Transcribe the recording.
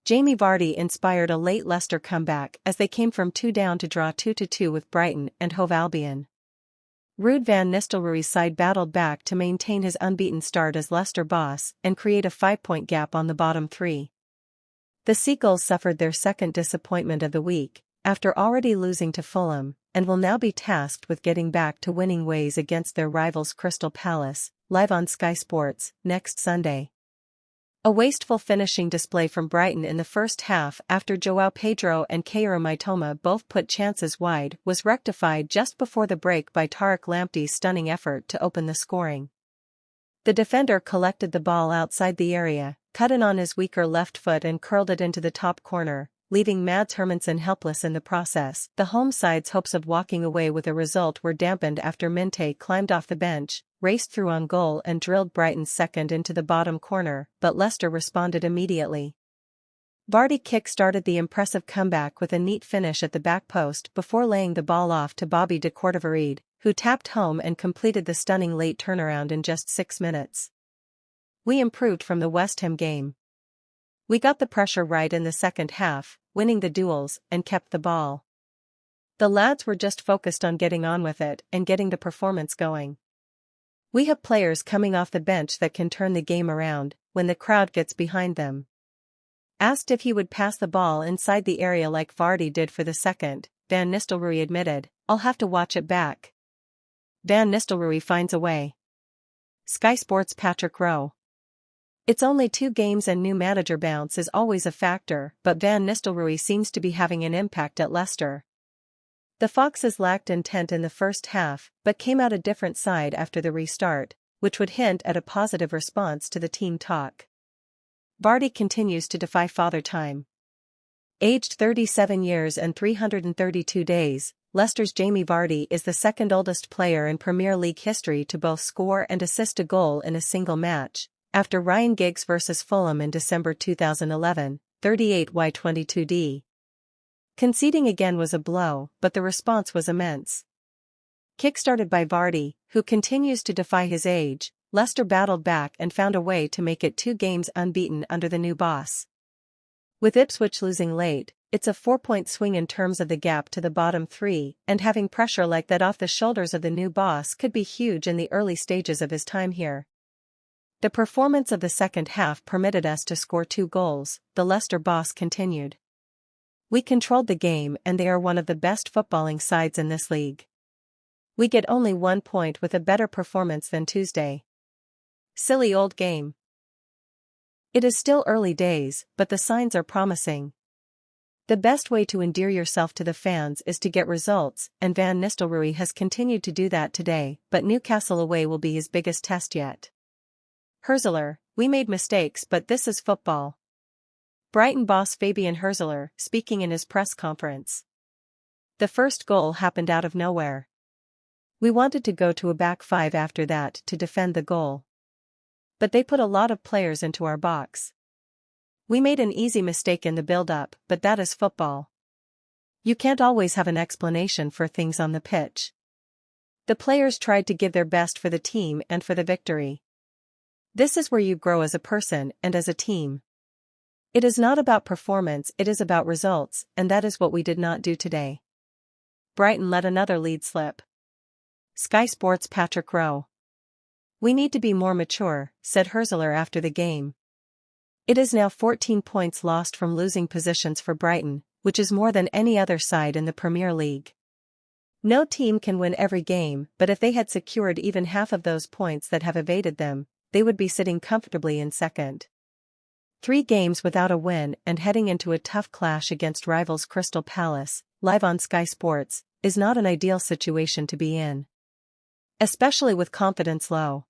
Jamie Vardy inspired a late Leicester comeback as they came from 2 down to draw 2-2 with Brighton and Hove Albion. Ruud van Nistelrooy's side battled back to maintain his unbeaten start as Leicester boss and create a 5-point gap on the bottom 3. The Seagulls suffered their second disappointment of the week, after already losing to Fulham, and will now be tasked with getting back to winning ways against their rivals Crystal Palace, live on Sky Sports, next Sunday. A wasteful finishing display from Brighton in the first half after João Pedro and Kaoru Mitoma both put chances wide was rectified just before the break by Tariq Lamptey's stunning effort to open the scoring. The defender collected the ball outside the area, cut in on his weaker left foot and curled it into the top corner, leaving Mads Hermansen helpless in the process. The home side's hopes of walking away with a result were dampened after Minte climbed off the bench, raced through on goal and drilled Brighton's second into the bottom corner, but Leicester responded immediately. Vardy kick-started the impressive comeback with a neat finish at the back post before laying the ball off to Bobby de Cordova-Reid, who tapped home and completed the stunning late turnaround in just 6 minutes. We improved from the West Ham game. We got the pressure right in the second half, winning the duels, and kept the ball. The lads were just focused on getting on with it and getting the performance going. We have players coming off the bench that can turn the game around when the crowd gets behind them. Asked if he would pass the ball inside the area like Vardy did for the second, Van Nistelrooy admitted, "I'll have to watch it back." Van Nistelrooy finds a way. Sky Sports' Patrick Rowe. It's only 2 games and new manager bounce is always a factor, but Van Nistelrooy seems to be having an impact at Leicester. The Foxes lacked intent in the first half, but came out a different side after the restart, which would hint at a positive response to the team talk. Vardy continues to defy father time. Aged 37 years and 332 days, Leicester's Jamie Vardy is the second oldest player in Premier League history to both score and assist a goal in a single match, after Ryan Giggs vs Fulham in December 2011, 38y22d. Conceding again was a blow, but the response was immense. Kick-started by Vardy, who continues to defy his age, Leicester battled back and found a way to make it 2 games unbeaten under the new boss. With Ipswich losing late, it's a 4-point swing in terms of the gap to the bottom 3, and having pressure like that off the shoulders of the new boss could be huge in the early stages of his time here. The performance of the second half permitted us to score 2 goals, the Leicester boss continued. We controlled the game and they are one of the best footballing sides in this league. We get only 1 point with a better performance than Tuesday. Silly old game. It is still early days, but the signs are promising. The best way to endear yourself to the fans is to get results, and Van Nistelrooy has continued to do that today, but Newcastle away will be his biggest test yet. Hurzeler, we made mistakes but this is football. Brighton boss Fabian Hurzeler, speaking in his press conference. The first goal happened out of nowhere. We wanted to go to a back 5 after that to defend the goal. But they put a lot of players into our box. We made an easy mistake in the build-up, but that is football. You can't always have an explanation for things on the pitch. The players tried to give their best for the team and for the victory. This is where you grow as a person and as a team. It is not about performance, it is about results, and that is what we did not do today. Brighton let another lead slip. Sky Sports' Patrick Rowe. We need to be more mature, said Hurzeler after the game. It is now 14 points lost from losing positions for Brighton, which is more than any other side in the Premier League. No team can win every game, but if they had secured even half of those points that have evaded them, they would be sitting comfortably in second. 3 games without a win and heading into a tough clash against rivals Crystal Palace, live on Sky Sports, is not an ideal situation to be in. Especially with confidence low.